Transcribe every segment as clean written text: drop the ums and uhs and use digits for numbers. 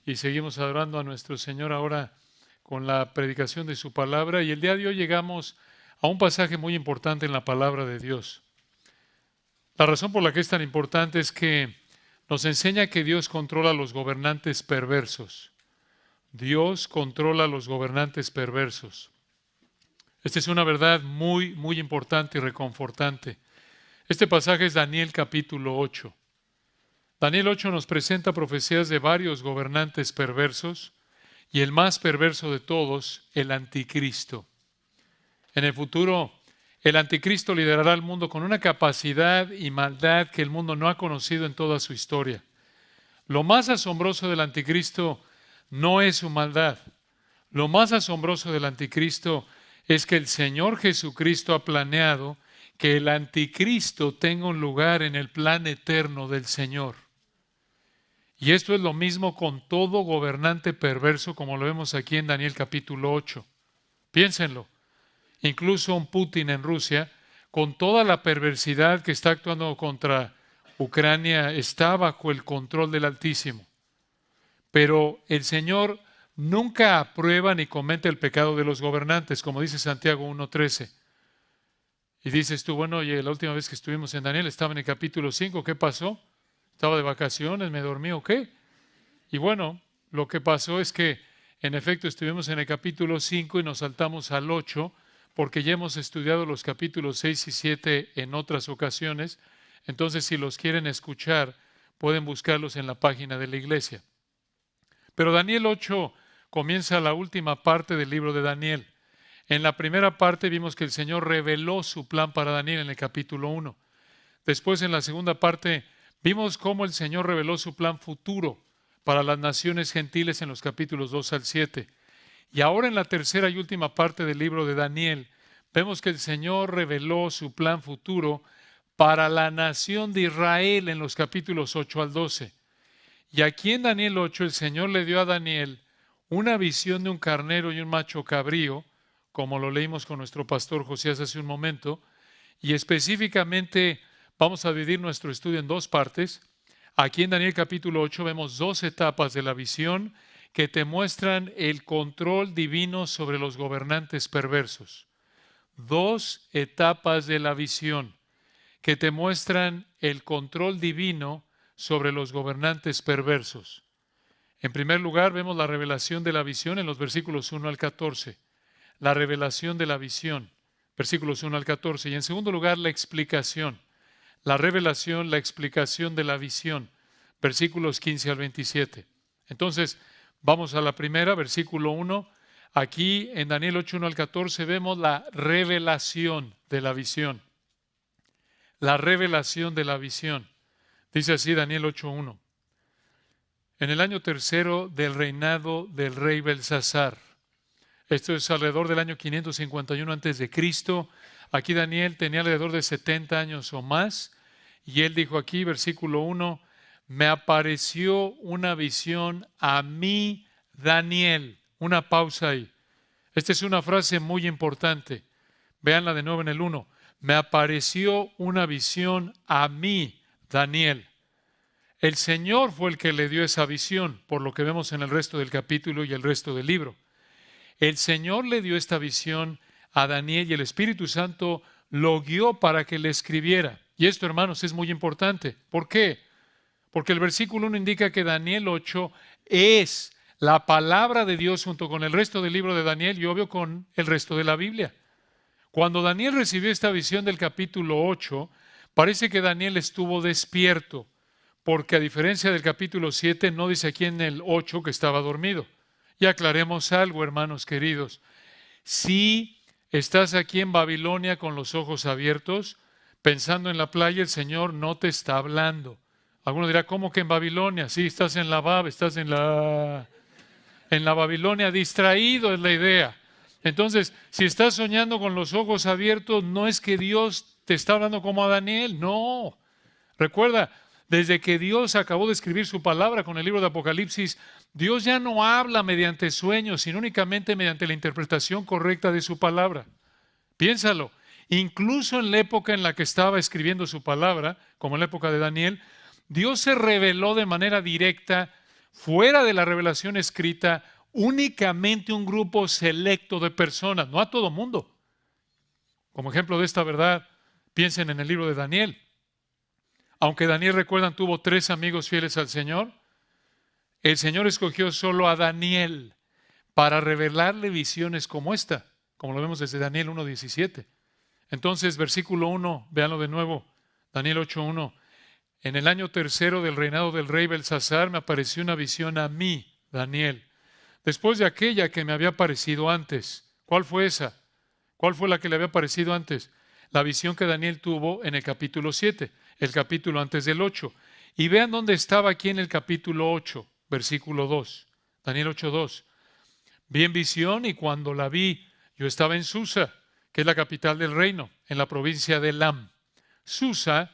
y seguimos adorando a nuestro Señor ahora con la predicación de su palabra. Y el día de hoy llegamos a un pasaje muy importante en la palabra de Dios. La razón por la que es tan importante es que nos enseña que Dios controla a los gobernantes perversos. Dios controla a los gobernantes perversos. Esta es una verdad muy, muy importante y reconfortante. Este pasaje es Daniel capítulo 8. Daniel 8 nos presenta profecías de varios gobernantes perversos y el más perverso de todos, el anticristo. En el futuro, el anticristo liderará al mundo con una capacidad y maldad que el mundo no ha conocido en toda su historia. Lo más asombroso del anticristo no es su maldad. Lo más asombroso del anticristo es que el Señor Jesucristo ha planeado que el anticristo tenga un lugar en el plan eterno del Señor. Y esto es lo mismo con todo gobernante perverso, como lo vemos aquí en Daniel capítulo 8. Piénsenlo. Incluso un Putin en Rusia, con toda la perversidad que está actuando contra Ucrania, está bajo el control del Altísimo. Pero el Señor nunca aprueba ni comete el pecado de los gobernantes, como dice Santiago 1:13. Y dices tú, bueno, oye, la última vez que estuvimos en Daniel estaba en el capítulo 5, ¿qué pasó? ¿Estaba de vacaciones? ¿Me dormí o qué? Y bueno, lo que pasó es que en efecto estuvimos en el capítulo 5 y nos saltamos al 8, porque ya hemos estudiado los capítulos 6 y 7 en otras ocasiones. Entonces, si los quieren escuchar, pueden buscarlos en la página de la iglesia. Pero Daniel 8 comienza la última parte del libro de Daniel. En la primera parte vimos que el Señor reveló su plan para Daniel en el capítulo 1. Después, en la segunda parte, vimos cómo el Señor reveló su plan futuro para las naciones gentiles en los capítulos 2 al 7. Y ahora en la tercera y última parte del libro de Daniel, vemos que el Señor reveló su plan futuro para la nación de Israel en los capítulos 8 al 12. Y aquí en Daniel 8 el Señor le dio a Daniel una visión de un carnero y un macho cabrío, como lo leímos con nuestro pastor Josías hace un momento, y específicamente vamos a dividir nuestro estudio en dos partes. Aquí en Daniel capítulo 8 vemos dos etapas de la visión que te muestran el control divino sobre los gobernantes perversos. Dos etapas de la visión que te muestran el control divino sobre los gobernantes perversos. En primer lugar, vemos la revelación de la visión en los versículos 1 al 14. La revelación de la visión, versículos 1 al 14. Y en segundo lugar, la explicación. La revelación, la explicación de la visión, versículos 15 al 27. Entonces, vamos a la primera, versículo 1. Aquí en Daniel 8, 1 al 14 vemos la revelación de la visión. La revelación de la visión. Dice así Daniel 8:1. En el año tercero del reinado del rey Belsasar. Esto es alrededor del año 551 antes de Cristo. Aquí Daniel tenía alrededor de 70 años o más. Y él dijo aquí, versículo 1, me apareció una visión a mí, Daniel. Una pausa ahí. Esta es una frase muy importante. Véanla de nuevo en el 1. Me apareció una visión a mí, Daniel. El Señor fue el que le dio esa visión, por lo que vemos en el resto del capítulo y el resto del libro. El Señor le dio esta visión a Daniel y el Espíritu Santo lo guió para que le escribiera. Y esto, hermanos, es muy importante. ¿Por qué? Porque el versículo 1 indica que Daniel 8 es la palabra de Dios junto con el resto del libro de Daniel y obvio con el resto de la Biblia. Cuando Daniel recibió esta visión del capítulo 8, parece que Daniel estuvo despierto, porque a diferencia del capítulo 7, no dice aquí en el 8 que estaba dormido. Y aclaremos algo, hermanos queridos. Si estás aquí en Babilonia con los ojos abiertos, pensando en la playa, el Señor no te está hablando. Alguno dirá, ¿cómo que en Babilonia? Sí, estás en la Bab, estás en la Babilonia, distraído es la idea. Entonces, si estás soñando con los ojos abiertos, no es que Dios te está hablando como a Daniel, no. Recuerda, desde que Dios acabó de escribir su palabra con el libro de Apocalipsis, Dios ya no habla mediante sueños, sino únicamente mediante la interpretación correcta de su palabra. Piénsalo, incluso en la época en la que estaba escribiendo su palabra, como en la época de Daniel, Dios se reveló de manera directa fuera de la revelación escrita, únicamente un grupo selecto de personas, no a todo mundo. Como ejemplo de esta verdad, piensen en el libro de Daniel. Aunque Daniel, recuerdan, tuvo 3 amigos fieles al Señor, el Señor escogió solo a Daniel para revelarle visiones como esta, como lo vemos desde Daniel 1:17. Entonces, versículo 1, véanlo de nuevo, Daniel 8:1. En el año 3 del reinado del rey Belsasar me apareció una visión a mí, Daniel, después de aquella que me había aparecido antes. ¿Cuál fue esa? ¿Cuál fue la que le había aparecido antes? La visión que Daniel tuvo en el capítulo 7, el capítulo antes del 8. Y vean dónde estaba aquí en el capítulo 8, versículo 2. Daniel 8:2. Vi en visión y cuando la vi, yo estaba en Susa, que es la capital del reino, en la provincia de Elam. Susa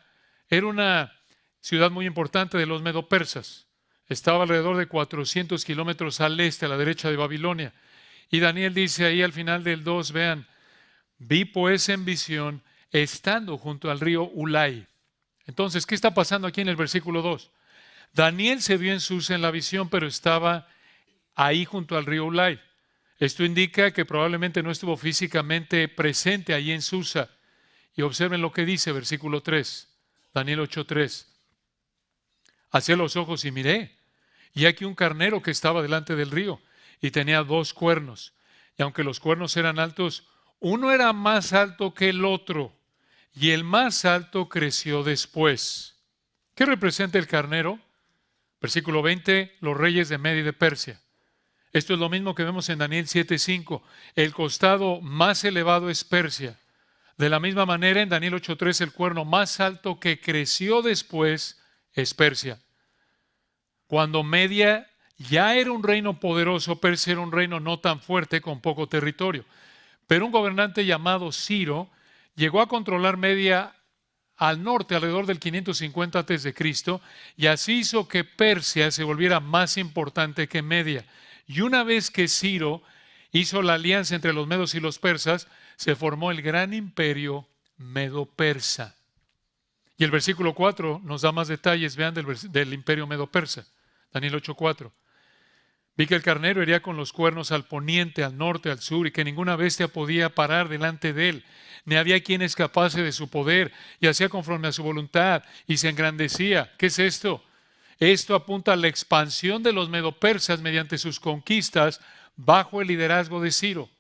era una ciudad muy importante de los medopersas. Estaba alrededor de 400 kilómetros al este, a la derecha de Babilonia. Y Daniel dice ahí al final del 2, vean, vi pues en visión estando junto al río Ulai. Entonces, ¿qué está pasando aquí en el versículo 2? Daniel se vio en Susa en la visión, pero estaba ahí junto al río Ulai. Esto indica que probablemente no estuvo físicamente presente ahí en Susa. Y observen lo que dice, versículo 3, Daniel 8:3. Alcé los ojos y miré, y aquí un carnero que estaba delante del río, y tenía 2 cuernos. Y aunque los cuernos eran altos, uno era más alto que el otro, y el más alto creció después. ¿Qué representa el carnero? Versículo 20, los reyes de Media y de Persia. Esto es lo mismo que vemos en Daniel 7:5. El costado más elevado es Persia. De la misma manera, en Daniel 8:3, el cuerno más alto que creció después es Persia. Cuando Media ya era un reino poderoso, Persia era un reino no tan fuerte, con poco territorio. Pero un gobernante llamado Ciro llegó a controlar Media al norte alrededor del 550 a.C. y así hizo que Persia se volviera más importante que Media. Y una vez que Ciro hizo la alianza entre los medos y los persas, se formó el gran imperio medo-persa. Y el versículo 4 nos da más detalles, vean, del imperio medo-persa. Daniel 8:4. Vi que el carnero iría con los cuernos al poniente, al norte, al sur, y que ninguna bestia podía parar delante de él. Ni había quien escapase de su poder, y hacía conforme a su voluntad, y se engrandecía. ¿Qué es esto? Esto apunta a la expansión de los medopersas mediante sus conquistas bajo el liderazgo de Ciro.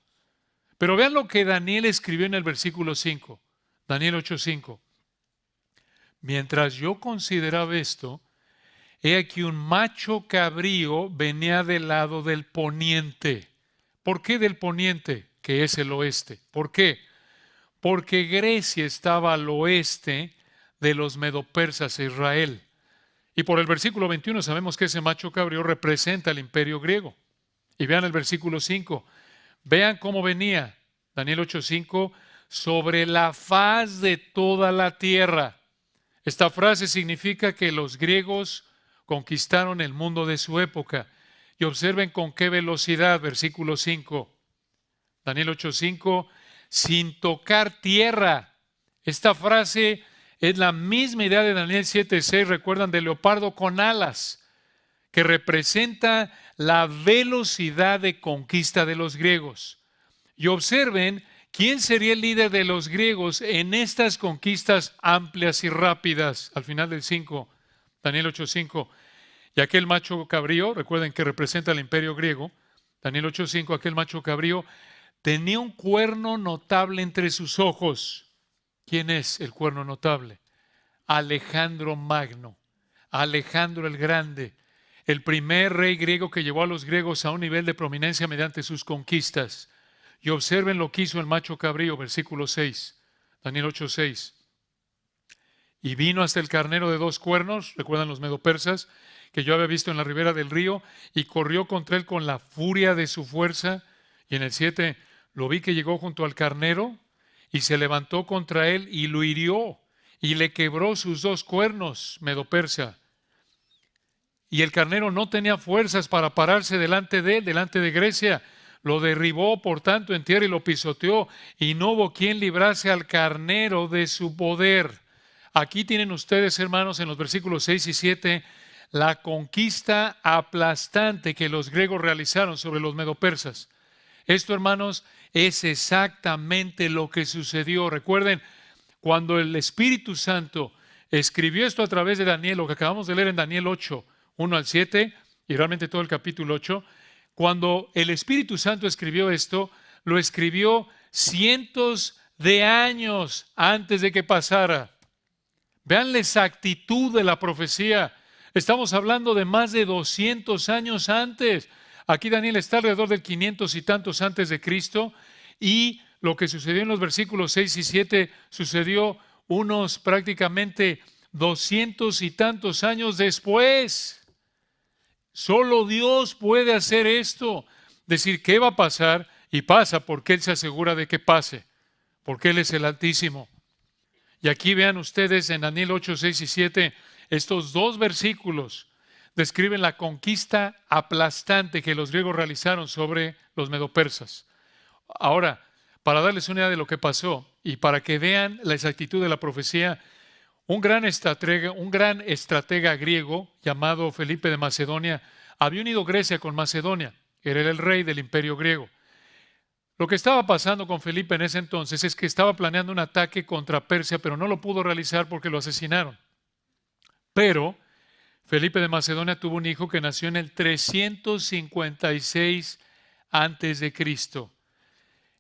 Pero vean lo que Daniel escribió en el versículo 5, Daniel 8:5. Mientras yo consideraba esto, he aquí un macho cabrío venía del lado del poniente. ¿Por qué del poniente? Que es el oeste. ¿Por qué? Porque Grecia estaba al oeste de los medopersas e Israel. Y por el versículo 21 sabemos que ese macho cabrío representa el imperio griego. Y vean el versículo 5. Vean cómo venía, Daniel 8:5, sobre la faz de toda la tierra. Esta frase significa que los griegos conquistaron el mundo de su época. Y observen con qué velocidad, versículo 5. Daniel 8:5, sin tocar tierra. Esta frase es la misma idea de Daniel 7:6, recuerdan, del leopardo con alas, que representa la velocidad de conquista de los griegos. Y observen quién sería el líder de los griegos en estas conquistas amplias y rápidas. Al final del 5, Daniel 8:5. Y aquel macho cabrío, recuerden que representa el imperio griego, Daniel 8:5, aquel macho cabrío tenía un cuerno notable entre sus ojos. ¿Quién es el cuerno notable? Alejandro Magno, Alejandro el Grande, el primer rey griego que llevó a los griegos a un nivel de prominencia mediante sus conquistas. Y observen lo que hizo el macho cabrío, versículo 6, Daniel 8:6. Y vino hasta el carnero de 2 cuernos, recuerdan los medopersas, que yo había visto en la ribera del río, y corrió contra él con la furia de su fuerza. Y en el 7, lo vi que llegó junto al carnero, y se levantó contra él y lo hirió, y le quebró sus 2 cuernos, medopersa. Y el carnero no tenía fuerzas para pararse delante de él, delante de Grecia. Lo derribó, por tanto, en tierra y lo pisoteó, y no hubo quien librase al carnero de su poder. Aquí tienen ustedes, hermanos, en los versículos 6 y 7, la conquista aplastante que los griegos realizaron sobre los medopersas. Esto, hermanos, es exactamente lo que sucedió. Recuerden, cuando el Espíritu Santo escribió esto a través de Daniel, lo que acabamos de leer en Daniel 8, 1 al 7, y realmente todo el capítulo 8, cuando el Espíritu Santo escribió esto, lo escribió cientos de años antes de que pasara. Vean la exactitud de la profecía. Estamos hablando de más de 200 años antes. Aquí Daniel está alrededor del 500 y tantos antes de Cristo, y lo que sucedió en los versículos 6 y 7 sucedió unos prácticamente 200 y tantos años después. Solo Dios puede hacer esto, decir qué va a pasar, y pasa porque Él se asegura de que pase, porque Él es el Altísimo. Y aquí vean ustedes en Daniel 8, 6 y 7, estos dos versículos describen la conquista aplastante que los griegos realizaron sobre los medopersas. Ahora, para darles una idea de lo que pasó y para que vean la exactitud de la profecía, un gran estratega griego llamado Felipe de Macedonia había unido Grecia con Macedonia. Era el rey del imperio griego. Lo que estaba pasando con Felipe en ese entonces es que estaba planeando un ataque contra Persia, pero no lo pudo realizar porque lo asesinaron. Pero Felipe de Macedonia tuvo un hijo que nació en el 356 antes de Cristo.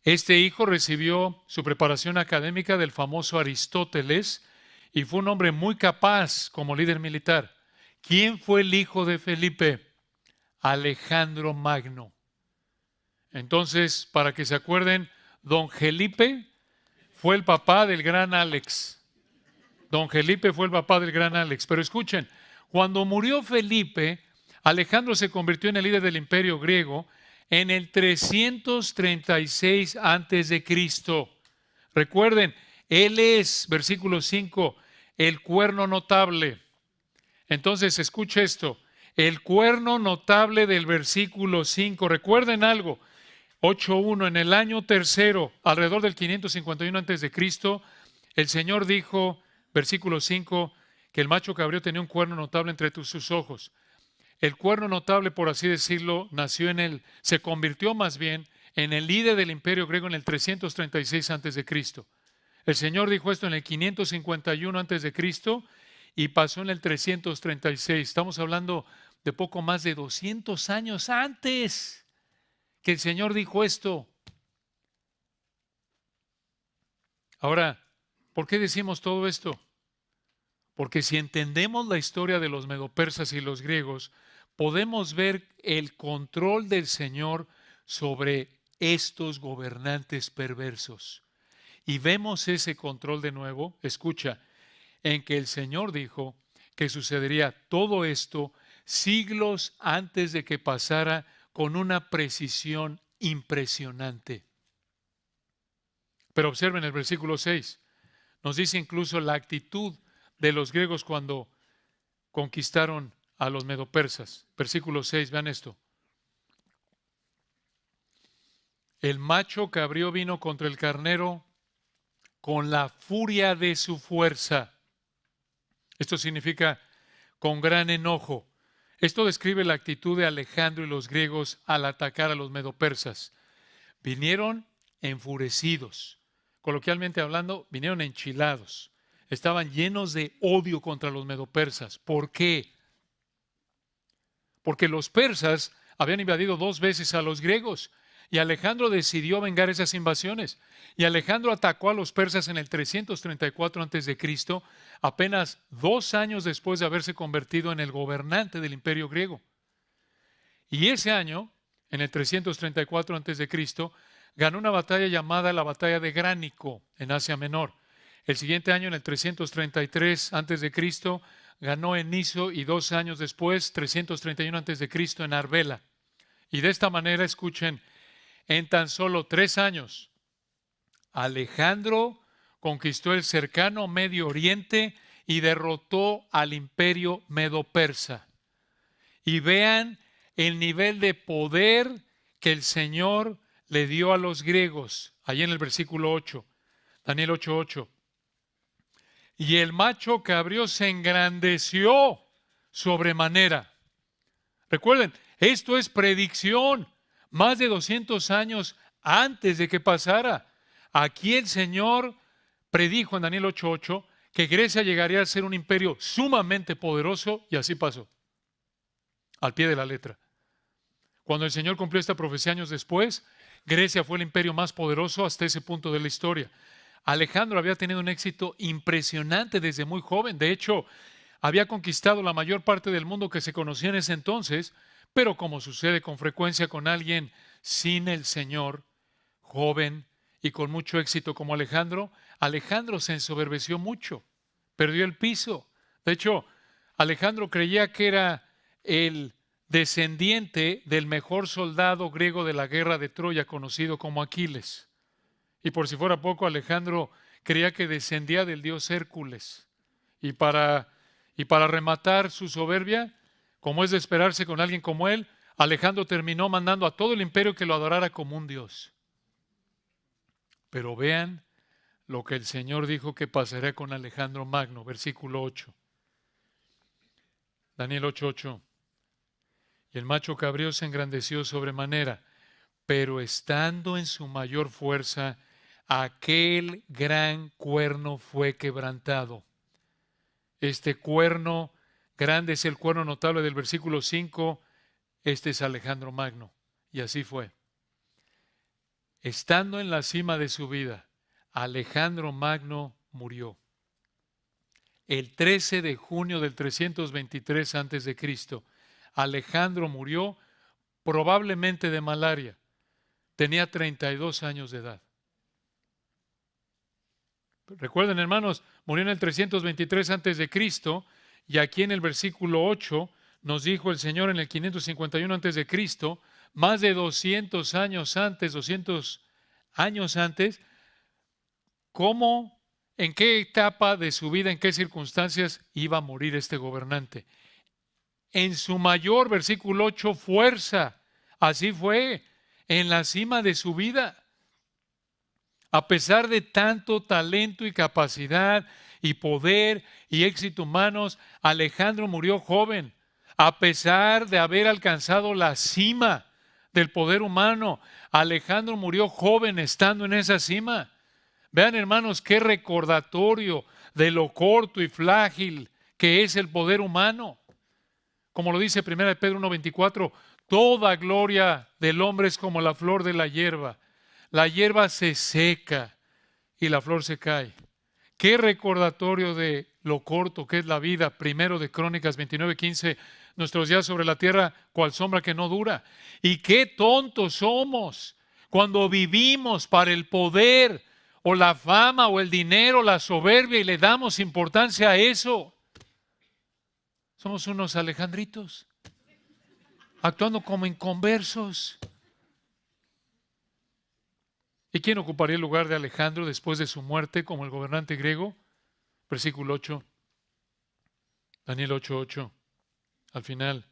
Este hijo recibió su preparación académica del famoso Aristóteles y fue un hombre muy capaz como líder militar. ¿Quién fue el hijo de Felipe? Alejandro Magno. Entonces, para que se acuerden, don Felipe fue el papá del gran Alex. Don Felipe fue el papá del gran Alex. Pero escuchen, cuando murió Felipe, Alejandro se convirtió en el líder del imperio griego en el 336 antes de Cristo. Recuerden, él es, versículo 5, el cuerno notable. Entonces, escuche esto, el cuerno notable del versículo 5. Recuerden algo, 8.1, en el año tercero, alrededor del 551 antes de Cristo, el Señor dijo, versículo 5, que el macho cabrío tenía un cuerno notable entre sus ojos. El cuerno notable, por así decirlo, se convirtió más bien en el líder del imperio griego en el 336 antes de Cristo. El Señor dijo esto en el 551 antes de Cristo y pasó en el 336. Estamos hablando de poco más de 200 años antes que el Señor dijo esto. Ahora, ¿por qué decimos todo esto? Porque si entendemos la historia de los medopersas y los griegos, podemos ver el control del Señor sobre estos gobernantes perversos. Y vemos ese control de nuevo, escucha, en que el Señor dijo que sucedería todo esto siglos antes de que pasara, con una precisión impresionante. Pero observen el versículo 6. Nos dice incluso la actitud de los griegos cuando conquistaron a los medopersas. Versículo 6, vean esto. El macho cabrío vino contra el carnero con la furia de su fuerza. Esto significa con gran enojo. Esto describe la actitud de Alejandro y los griegos al atacar a los medopersas. Vinieron enfurecidos. Coloquialmente hablando, vinieron enchilados. Estaban llenos de odio contra los medopersas. ¿Por qué? Porque los persas habían invadido 2 veces a los griegos y Alejandro decidió vengar esas invasiones. Y Alejandro atacó a los persas en el 334 a.C., apenas 2 años después de haberse convertido en el gobernante del imperio griego. Y ese año, en el 334 a.C., ganó una batalla llamada la batalla de Gránico en Asia Menor. El siguiente año, en el 333 a.C., ganó en Niso y 2 años después, 331 a.C., en Arbela. Y de esta manera, escuchen, en tan solo 3 años, Alejandro conquistó el cercano Medio Oriente y derrotó al imperio medo-persa. Y vean el nivel de poder que el Señor le dio a los griegos, allí en el versículo 8, Daniel 8:8. Y el macho cabrío se engrandeció sobremanera. Recuerden, esto es predicción. Más de 200 años antes de que pasara. Aquí el Señor predijo en Daniel 8:8 que Grecia llegaría a ser un imperio sumamente poderoso y así pasó. Al pie de la letra. Cuando el Señor cumplió esta profecía años después, Grecia fue el imperio más poderoso hasta ese punto de la historia. Alejandro había tenido un éxito impresionante desde muy joven. De hecho, había conquistado la mayor parte del mundo que se conocía en ese entonces, pero como sucede con frecuencia con alguien sin el Señor, joven y con mucho éxito como Alejandro, Alejandro se ensoberbeció mucho, perdió el piso. De hecho, Alejandro creía que era el descendiente del mejor soldado griego de la guerra de Troya, conocido como Aquiles. Y por si fuera poco, Alejandro creía que descendía del dios Hércules. Y para rematar su soberbia, como es de esperarse con alguien como él, Alejandro terminó mandando a todo el imperio que lo adorara como un dios. Pero vean lo que el Señor dijo que pasaría con Alejandro Magno, versículo 8. Daniel 8:8. Y el macho cabrío se engrandeció sobremanera, pero estando en su mayor fuerza, aquel gran cuerno fue quebrantado. Este cuerno grande es el cuerno notable del versículo 5. Este es Alejandro Magno. Y así fue. Estando en la cima de su vida, Alejandro Magno murió. El 13 de junio del 323 a.C., Alejandro murió probablemente de malaria. Tenía 32 años de edad. Recuerden, hermanos, murió en el 323 a.C. y aquí en el versículo 8 nos dijo el Señor en el 551 a.C., más de 200 años antes, cómo, en qué etapa de su vida, en qué circunstancias iba a morir este gobernante. En su mayor, versículo 8, fuerza. Así fue, en la cima de su vida. A pesar de tanto talento y capacidad y poder y éxito humanos, Alejandro murió joven. A pesar de haber alcanzado la cima del poder humano, Alejandro murió joven estando en esa cima. Vean, hermanos, qué recordatorio de lo corto y frágil que es el poder humano. Como lo dice 1 Pedro 1:24, toda gloria del hombre es como la flor de la hierba. La hierba se seca y la flor se cae. Qué recordatorio de lo corto que es la vida. Primero de Crónicas 29:15, nuestros días sobre la tierra, cual sombra que no dura. Y qué tontos somos cuando vivimos para el poder o la fama o el dinero, la soberbia y le damos importancia a eso. Somos unos alejandritos, actuando como inconversos. ¿Y quién ocuparía el lugar de Alejandro después de su muerte como el gobernante griego? Versículo 8, Daniel 8:8, al final.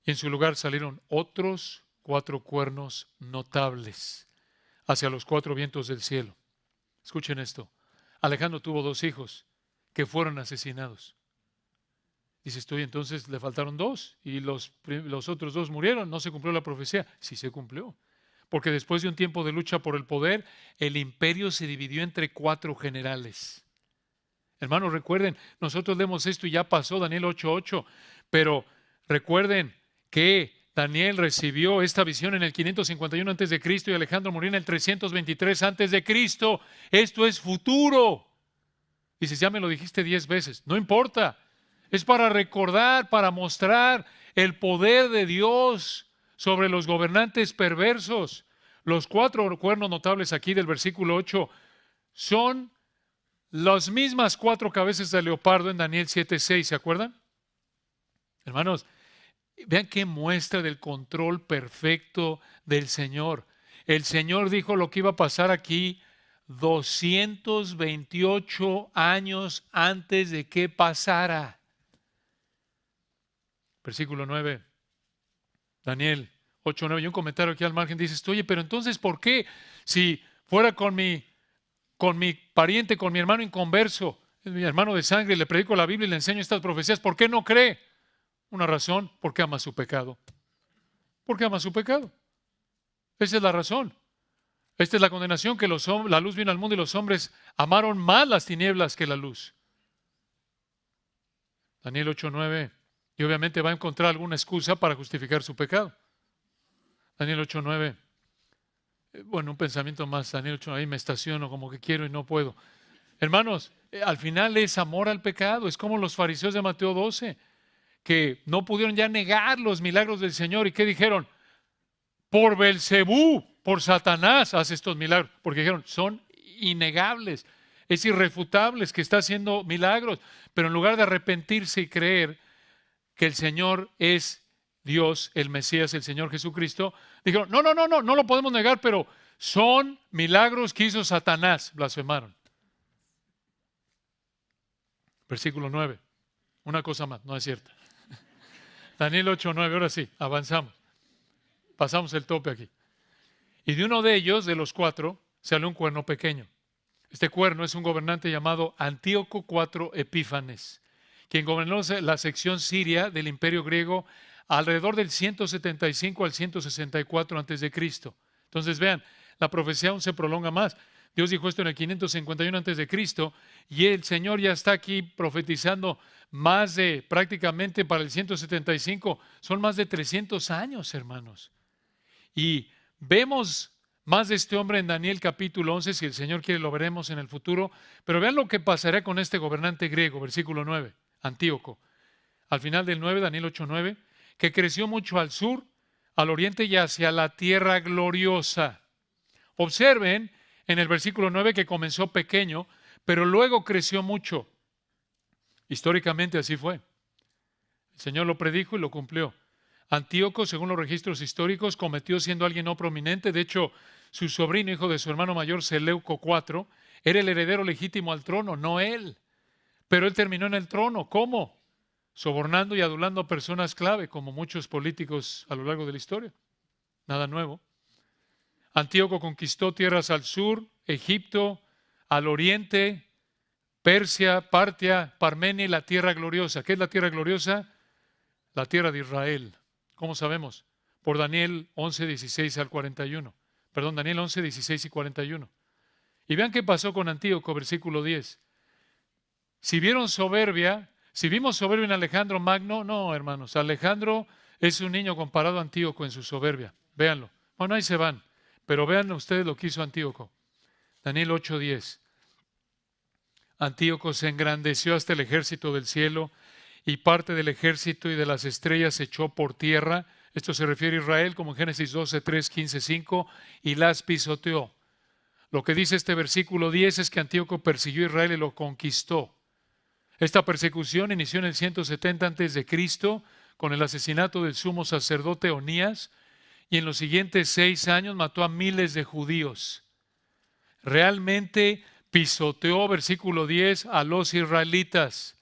Y en su lugar salieron otros 4 cuernos notables hacia los 4 vientos del cielo. Escuchen esto. Alejandro tuvo 2 hijos que fueron asesinados. Dices tú, y entonces le faltaron 2 y los otros 2 murieron. ¿No se cumplió la profecía? Sí se cumplió. Porque después de un tiempo de lucha por el poder, el imperio se dividió entre 4 generales. Hermanos, recuerden, nosotros leemos esto y ya pasó Daniel 8:8, pero recuerden que Daniel recibió esta visión en el 551 a.C. y Alejandro murió en el 323 a.C. Esto es futuro. Dices, ya me lo dijiste 10 veces. No importa. Es para recordar, para mostrar el poder de Dios sobre los gobernantes perversos. Los 4 cuernos notables aquí del versículo 8 son las mismas 4 cabezas de leopardo en Daniel 7:6, ¿se acuerdan? Hermanos, vean qué muestra del control perfecto del Señor. El Señor dijo lo que iba a pasar aquí 228 años antes de que pasara. Versículo 9, Daniel 8:9. Y un comentario aquí al margen dice, oye, pero entonces, ¿por qué? Si fuera con mi pariente, con mi hermano inconverso, mi hermano de sangre, le predico la Biblia y le enseño estas profecías, ¿por qué no cree? Una razón, porque ama su pecado. Porque ama su pecado. Esa es la razón. Esta es la condenación, que la luz vino al mundo y los hombres amaron más las tinieblas que la luz. Daniel 8:9. Y obviamente va a encontrar alguna excusa para justificar su pecado. Daniel 8:9. Bueno, un pensamiento más. Daniel 8:9. Ahí me estaciono como que quiero y no puedo. Hermanos, al final es amor al pecado. Es como los fariseos de Mateo 12, que no pudieron ya negar los milagros del Señor. ¿Y qué dijeron? Por Belcebú, por Satanás hace estos milagros. Porque dijeron, son innegables, es irrefutables que está haciendo milagros. Pero en lugar de arrepentirse y creer que el Señor es Dios, el Mesías, el Señor Jesucristo, dijeron, no lo podemos negar, pero son milagros que hizo Satanás. Blasfemaron. Versículo 9. Una cosa más, no es cierta. Daniel 8:9, ahora sí, avanzamos. Pasamos el tope aquí. Y de uno de ellos, de los 4, salió un cuerno pequeño. Este cuerno es un gobernante llamado Antíoco IV Epífanes, quien gobernó la sección siria del Imperio griego alrededor del 175 al 164 a.C. Entonces vean, la profecía aún se prolonga más. Dios dijo esto en el 551 a.C. y el Señor ya está aquí profetizando más de, prácticamente para el 175, son más de 300 años, hermanos. Y vemos más de este hombre en Daniel capítulo 11, si el Señor quiere lo veremos en el futuro, pero vean lo que pasará con este gobernante griego, versículo 9, Antíoco. Al final del 9, Daniel 8:9, que creció mucho al sur, al oriente y hacia la tierra gloriosa. Observen en el versículo 9 que comenzó pequeño, pero luego creció mucho. Históricamente así fue. El Señor lo predijo y lo cumplió. Antíoco, según los registros históricos, cometió siendo alguien no prominente. De hecho, su sobrino, hijo de su hermano mayor, Seleuco IV, era el heredero legítimo al trono, no él. Pero él terminó en el trono. ¿Cómo? Sobornando y adulando a personas clave, como muchos políticos a lo largo de la historia. Nada nuevo. Antíoco conquistó tierras al sur, Egipto, al oriente, Persia, Partia, Parmenia y la tierra gloriosa. ¿Qué es la tierra gloriosa? La tierra de Israel. ¿Cómo sabemos? Por Daniel 11, 16 al 41. Perdón, Daniel 11, 16 y 41. Y vean qué pasó con Antíoco, versículo 10. Si vimos soberbia en Alejandro Magno, no, hermanos, Alejandro es un niño comparado a Antíoco en su soberbia. Véanlo. Bueno, ahí se van. Pero vean ustedes lo que hizo Antíoco. Daniel 8:10. Antíoco se engrandeció hasta el ejército del cielo y parte del ejército y de las estrellas se echó por tierra. Esto se refiere a Israel, como en Génesis 12, 3, 15, 5, y las pisoteó. Lo que dice este versículo 10 es que Antíoco persiguió a Israel y lo conquistó. Esta persecución inició en el 170 a.C. con el asesinato del sumo sacerdote Onías, y en los siguientes 6 años mató a miles de judíos. Realmente pisoteó, versículo 10, a los israelitas.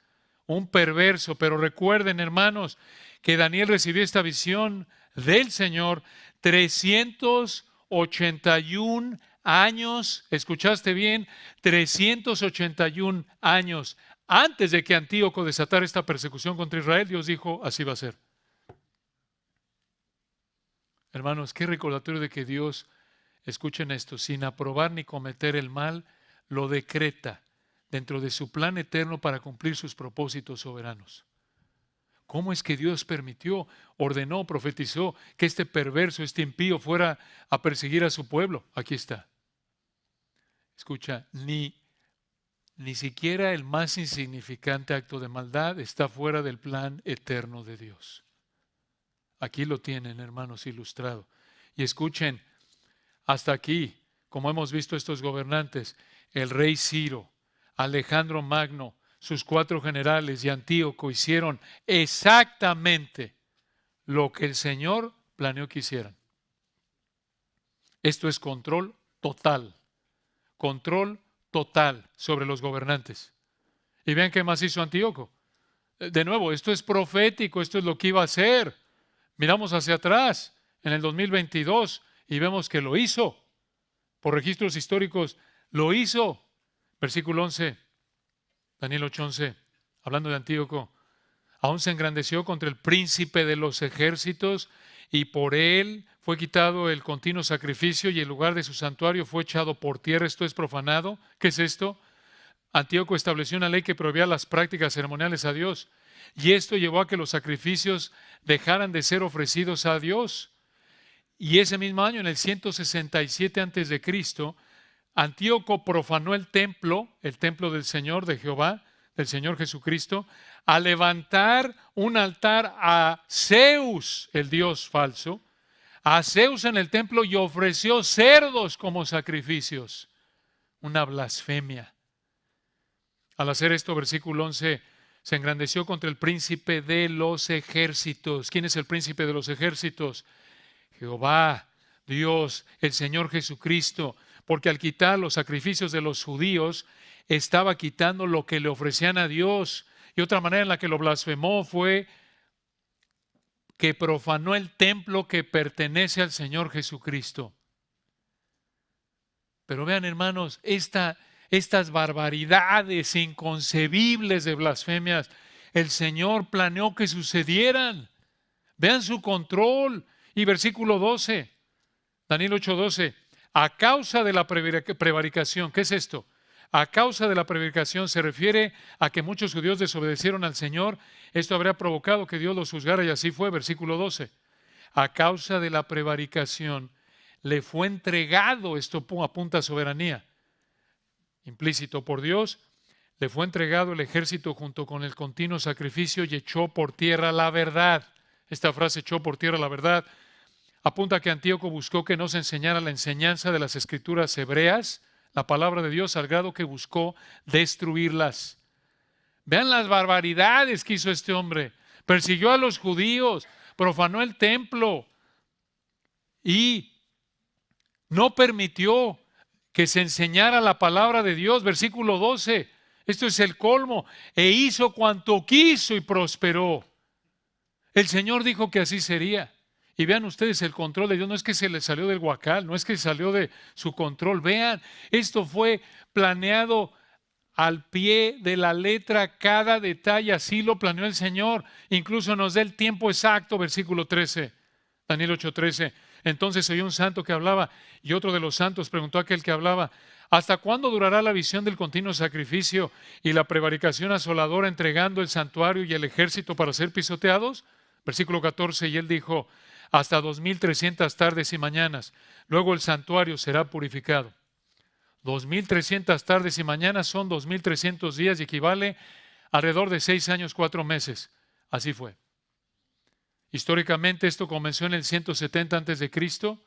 Un perverso, pero recuerden, hermanos, que Daniel recibió esta visión del Señor 381 años, escuchaste bien, 381 años antes de que Antíoco desatara esta persecución contra Israel. Dios dijo, así va a ser. Hermanos, qué recordatorio de que Dios, escuchen esto, sin aprobar ni cometer el mal, lo decreta dentro de su plan eterno para cumplir sus propósitos soberanos. ¿Cómo es que Dios permitió, ordenó, profetizó que este perverso, este impío fuera a perseguir a su pueblo? Aquí está. Escucha, ni siquiera el más insignificante acto de maldad está fuera del plan eterno de Dios. Aquí lo tienen, hermanos, ilustrado. Y escuchen, hasta aquí, como hemos visto estos gobernantes, el rey Ciro, Alejandro Magno, sus 4 generales y Antíoco hicieron exactamente lo que el Señor planeó que hicieran. Esto es control total sobre los gobernantes. Y vean qué más hizo Antíoco. De nuevo, esto es profético, esto es lo que iba a hacer. Miramos hacia atrás en el 2022 y vemos que lo hizo. Por registros históricos, lo hizo. Versículo 11, Daniel 8:11, hablando de Antíoco. Aún se engrandeció contra el príncipe de los ejércitos, y por él fue quitado el continuo sacrificio, y el lugar de su santuario fue echado por tierra. Esto es profanado. ¿Qué es esto? Antíoco estableció una ley que prohibía las prácticas ceremoniales a Dios, y esto llevó a que los sacrificios dejaran de ser ofrecidos a Dios. Y ese mismo año, en el 167 antes de Cristo, Antíoco profanó el templo del Señor, de Jehová, del Señor Jesucristo, a levantar un altar a Zeus, el dios falso, a Zeus en el templo, y ofreció cerdos como sacrificios. Una blasfemia. Al hacer esto, versículo 11, se engrandeció contra el príncipe de los ejércitos. ¿Quién es el príncipe de los ejércitos? Jehová, Dios, el Señor Jesucristo, porque al quitar los sacrificios de los judíos, estaba quitando lo que le ofrecían a Dios. Y otra manera en la que lo blasfemó fue que profanó el templo que pertenece al Señor Jesucristo. Pero vean, hermanos, estas barbaridades inconcebibles de blasfemias, el Señor planeó que sucedieran. Vean su control. Y versículo 12, Daniel 8:12, a causa de la prevaricación. ¿Qué es esto? A causa de la prevaricación se refiere a que muchos judíos desobedecieron al Señor. Esto habría provocado que Dios los juzgara, y así fue. Versículo 12. A causa de la prevaricación le fue entregado, esto apunta a soberanía, implícito por Dios, le fue entregado el ejército junto con el continuo sacrificio, y echó por tierra la verdad. Esta frase, echó por tierra la verdad, apunta a que Antíoco buscó que no se enseñara la enseñanza de las escrituras hebreas, la palabra de Dios, al grado que buscó destruirlas. Vean las barbaridades que hizo este hombre. Persiguió a los judíos, profanó el templo y no permitió que se enseñara la palabra de Dios. Versículo 12. Esto es el colmo. E hizo cuanto quiso y prosperó. El Señor dijo que así sería. Y vean ustedes el control de Dios. No es que se le salió del huacal, no es que salió de su control. Vean, esto fue planeado al pie de la letra, cada detalle. Así lo planeó el Señor. Incluso nos da el tiempo exacto, versículo 13. Daniel 8:13. Entonces oyó un santo que hablaba, y otro de los santos preguntó a aquel que hablaba: ¿hasta cuándo durará la visión del continuo sacrificio y la prevaricación asoladora, entregando el santuario y el ejército para ser pisoteados? Versículo 14, y él dijo: hasta 2300 tardes y mañanas. Luego el santuario será purificado. 2300 tardes y mañanas son 2300 días, y equivale alrededor de 6 años, 4 meses. Así fue. Históricamente esto comenzó en el 170 antes de Cristo,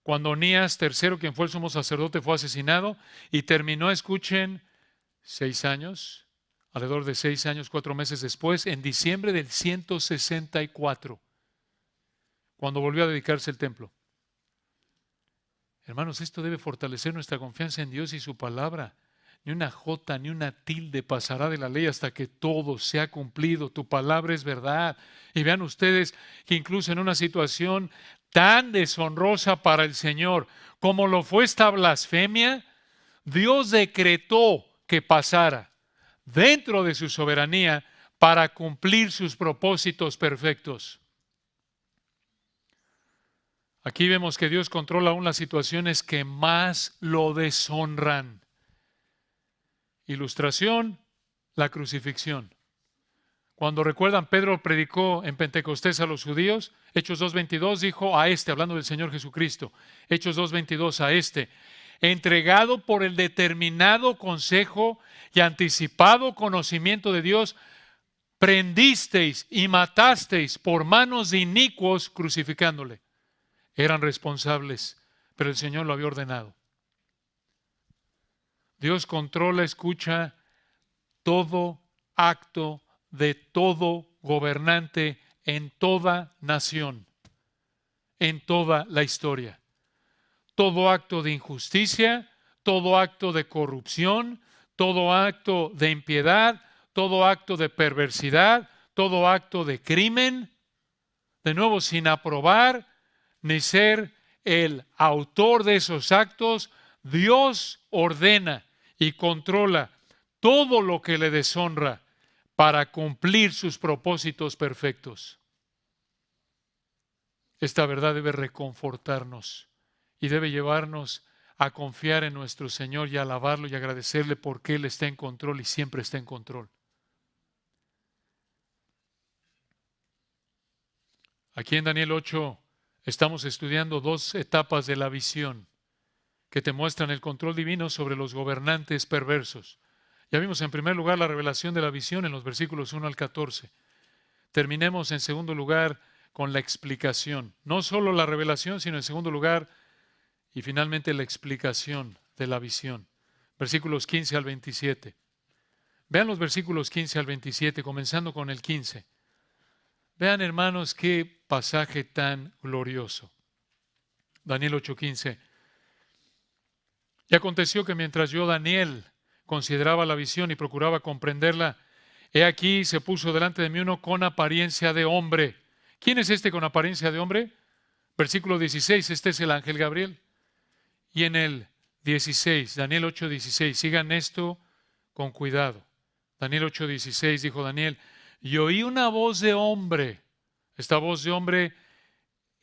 cuando Onías III, quien fue el sumo sacerdote, fue asesinado, y terminó, escuchen, 6 años, alrededor de 6 años, 4 meses después, en diciembre del 164, cuando volvió a dedicarse el templo. Hermanos, esto debe fortalecer nuestra confianza en Dios y su palabra. Ni una jota, ni una tilde pasará de la ley hasta que todo sea cumplido. Tu palabra es verdad. Y vean ustedes que incluso en una situación tan deshonrosa para el Señor como lo fue esta blasfemia, Dios decretó que pasara dentro de su soberanía para cumplir sus propósitos perfectos. Aquí vemos que Dios controla aún las situaciones que más lo deshonran. Ilustración, la crucifixión. Cuando recuerdan, Pedro predicó en Pentecostés a los judíos. Hechos 2:22 dijo a este, hablando del Señor Jesucristo, Hechos 2:22, a este, entregado por el determinado consejo y anticipado conocimiento de Dios, prendisteis y matasteis por manos de inicuos, crucificándole. Eran responsables, pero el Señor lo había ordenado. Dios controla, escucha, todo acto de todo gobernante en toda nación, en toda la historia. Todo acto de injusticia, todo acto de corrupción, todo acto de impiedad, todo acto de perversidad, todo acto de crimen, de nuevo sin aprobar ni ser el autor de esos actos, Dios ordena y controla todo lo que le deshonra para cumplir sus propósitos perfectos. Esta verdad debe reconfortarnos y debe llevarnos a confiar en nuestro Señor y a alabarlo y agradecerle porque Él está en control y siempre está en control. Aquí en Daniel 8 estamos estudiando dos etapas de la visión que te muestran el control divino sobre los gobernantes perversos. Ya vimos en primer lugar la revelación de la visión en los versículos 1 al 14. Terminemos en segundo lugar con la explicación. No solo la revelación, sino en segundo lugar y finalmente la explicación de la visión. Versículos 15 al 27. Vean los versículos 15 al 27, comenzando con el 15. Vean, hermanos, qué pasaje tan glorioso. Daniel 8:15. Y aconteció que mientras yo, Daniel, consideraba la visión y procuraba comprenderla, he aquí se puso delante de mí uno con apariencia de hombre. ¿Quién es este con apariencia de hombre? Versículo 16, este es el ángel Gabriel. Y en el 16, Daniel 8:16, sigan esto con cuidado. Daniel 8:16 dijo Daniel, y oí una voz de hombre. Esta voz de hombre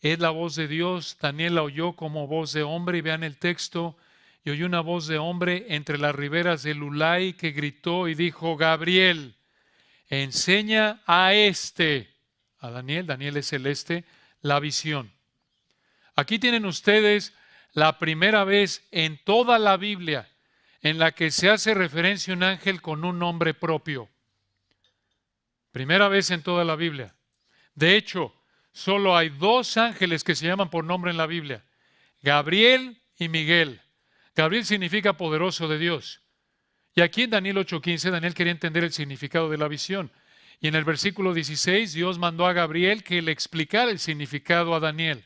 es la voz de Dios. Daniel la oyó como voz de hombre y vean el texto. Y oyó una voz de hombre entre las riberas del Ulai que gritó y dijo, Gabriel, enseña a Daniel, Daniel es el la visión. Aquí tienen ustedes la primera vez en toda la Biblia en la que se hace referencia a un ángel con un nombre propio. Primera vez en toda la Biblia. De hecho, solo hay dos ángeles que se llaman por nombre en la Biblia, Gabriel y Miguel. Gabriel significa poderoso de Dios. Y aquí en Daniel 8:15, Daniel quería entender el significado de la visión. Y en el versículo 16, Dios mandó a Gabriel que le explicara el significado a Daniel.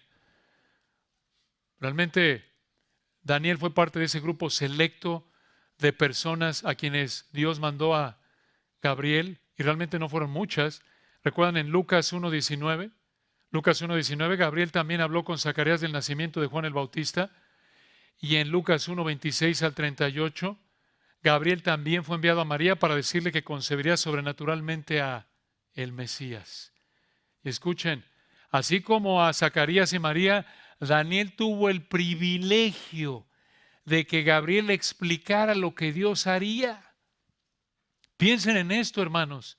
Realmente, Daniel fue parte de ese grupo selecto de personas a quienes Dios mandó a Gabriel, y realmente no fueron muchas. ¿Recuerdan en Lucas 1:19? Lucas 1:19, Gabriel también habló con Zacarías del nacimiento de Juan el Bautista. Y en Lucas 1:26 al 38, Gabriel también fue enviado a María para decirle que concebiría sobrenaturalmente a el Mesías. Y escuchen, así como a Zacarías y María, Daniel tuvo el privilegio de que Gabriel le explicara lo que Dios haría. Piensen en esto, hermanos.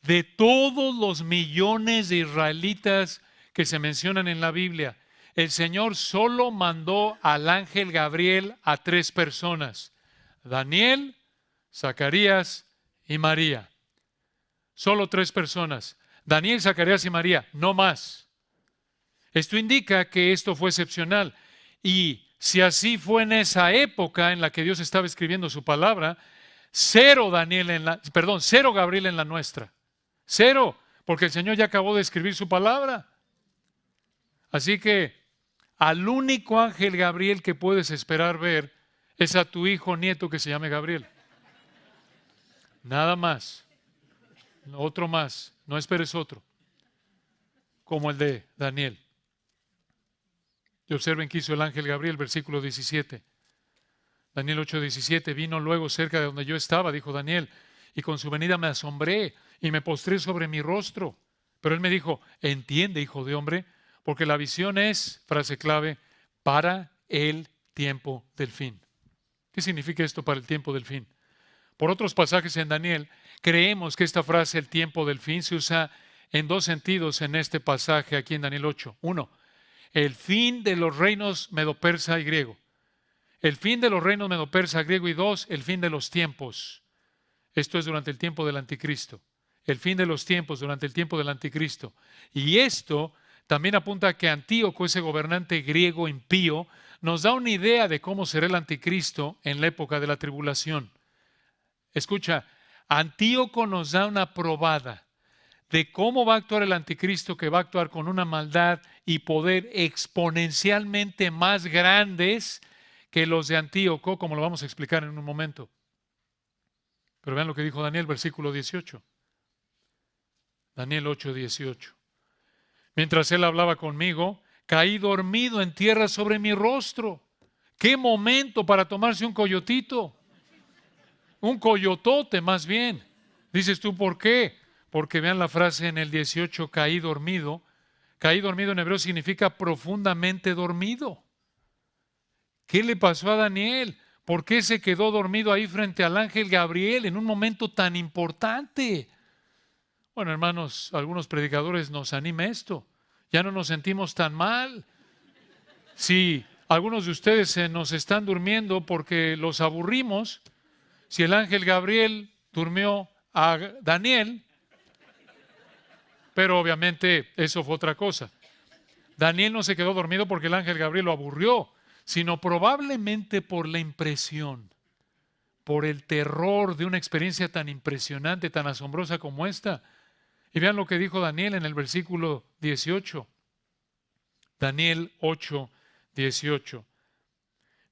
De todos los millones de israelitas que se mencionan en la Biblia, el Señor solo mandó al ángel Gabriel a 3 personas: Daniel, Zacarías y María. Solo 3 personas. Daniel, Zacarías y María, no más. Esto indica que esto fue excepcional. Y si así fue en esa época en la que Dios estaba escribiendo su palabra, cero Gabriel en la nuestra. Cero, porque el Señor ya acabó de escribir su palabra. Así que al único ángel Gabriel que puedes esperar ver es a tu hijo nieto que se llame Gabriel. Nada más. Otro más. No esperes otro. Como el de Daniel. Y observen qué hizo el ángel Gabriel, versículo 17. Daniel 8:17, vino luego cerca de donde yo estaba, dijo Daniel, y con su venida me asombré y me postré sobre mi rostro. Pero él me dijo, entiende, hijo de hombre, porque la visión es, frase clave, para el tiempo del fin. ¿Qué significa esto para el tiempo del fin? Por otros pasajes en Daniel, creemos que esta frase, el tiempo del fin, se usa en 2 sentidos en este pasaje aquí en Daniel 8. 1, el fin de los reinos medo-persa y griego. El fin de los reinos medo-persa, griego. Y 2, el fin de los tiempos. Esto es durante el tiempo del anticristo. El fin de los tiempos durante el tiempo del anticristo. Y esto también apunta a que Antíoco, ese gobernante griego impío, nos da una idea de cómo será el anticristo en la época de la tribulación. Escucha, Antíoco nos da una probada de cómo va a actuar el anticristo, que va a actuar con una maldad y poder exponencialmente más grandes que los de Antíoco, como lo vamos a explicar en un momento. Pero vean lo que dijo Daniel, versículo 18. Daniel 8:18. Mientras él hablaba conmigo, caí dormido en tierra sobre mi rostro. ¡Qué momento para tomarse un coyotito! Un coyotote más bien. Dices tú, ¿por qué? Porque vean la frase en el 18, caí dormido. Caí dormido en hebreo significa profundamente dormido. ¿Qué le pasó a Daniel? ¿Por qué se quedó dormido ahí frente al ángel Gabriel en un momento tan importante? Bueno, hermanos, algunos predicadores nos anima esto. Ya no nos sentimos tan mal. Si algunos de ustedes se nos están durmiendo porque los aburrimos, si el ángel Gabriel durmió a Daniel, pero obviamente eso fue otra cosa. Daniel no se quedó dormido porque el ángel Gabriel lo aburrió, sino probablemente por la impresión, por el terror de una experiencia tan impresionante, tan asombrosa como esta. Y vean lo que dijo Daniel en el versículo 18. Daniel 8, 18.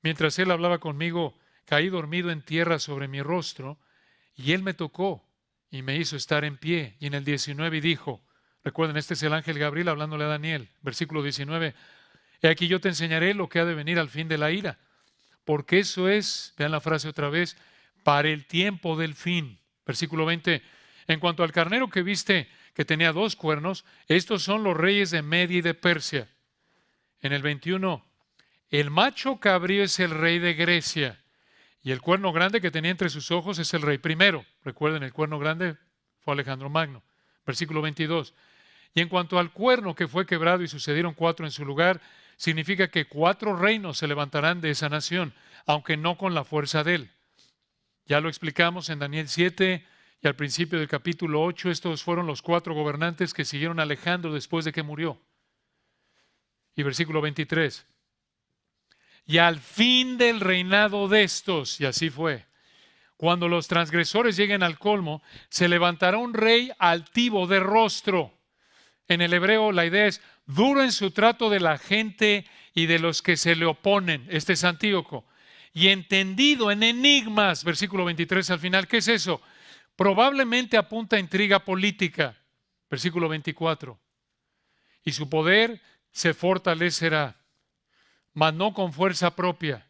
Mientras él hablaba conmigo, caí dormido en tierra sobre mi rostro, y él me tocó y me hizo estar en pie. Y en el 19 dijo, recuerden, este es el ángel Gabriel hablándole a Daniel, versículo 19, he aquí yo te enseñaré lo que ha de venir al fin de la ira, porque eso es, vean la frase otra vez, para el tiempo del fin. Versículo 20, en cuanto al carnero que viste que tenía 2 cuernos, estos son los reyes de Media y de Persia. En el 21, el macho cabrío es el rey de Grecia, y el cuerno grande que tenía entre sus ojos es el rey primero. Recuerden, el cuerno grande fue Alejandro Magno. Versículo 22. Y en cuanto al cuerno que fue quebrado y sucedieron 4 en su lugar, significa que 4 reinos se levantarán de esa nación, aunque no con la fuerza de él. Ya lo explicamos en Daniel 7 y al principio del capítulo 8. Estos fueron los 4 gobernantes que siguieron a Alejandro después de que murió. Y versículo 23. Y al fin del reinado de estos, y así fue, cuando los transgresores lleguen al colmo, se levantará un rey altivo de rostro. En el hebreo la idea es duro en su trato de la gente y de los que se le oponen. Este es Antíoco. Y entendido en enigmas, versículo 23 al final. ¿Qué es eso? Probablemente apunta a intriga política. Versículo 24. Y su poder se fortalecerá, mas no con fuerza propia,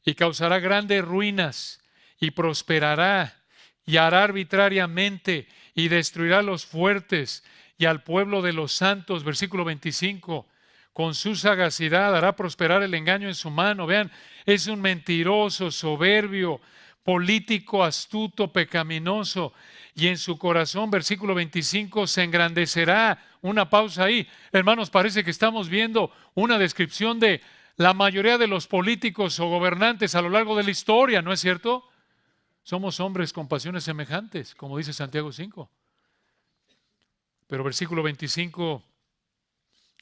y causará grandes ruinas, y prosperará, y hará arbitrariamente, y destruirá a los fuertes, y al pueblo de los santos. Versículo 25, con su sagacidad hará prosperar el engaño en su mano. Vean, es un mentiroso, soberbio, político, astuto, pecaminoso, y en su corazón, versículo 25, se engrandecerá. Una pausa ahí. Hermanos, parece que estamos viendo una descripción de la mayoría de los políticos o gobernantes a lo largo de la historia, ¿no es cierto? Somos hombres con pasiones semejantes, como dice Santiago 5. Pero versículo 25,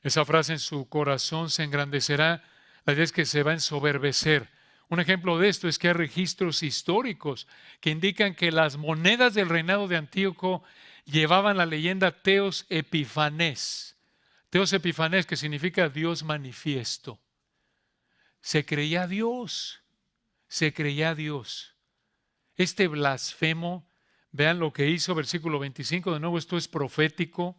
esa frase, en su corazón se engrandecerá, la idea es que se va a ensoberbecer. Un ejemplo de esto es que hay registros históricos que indican que las monedas del reinado de Antíoco llevaban la leyenda Teos Epifanés. Teos Epifanés, que significa Dios manifiesto. Se creía a Dios, se creía a Dios. Este blasfemo, vean lo que hizo, versículo 25, de nuevo esto es profético.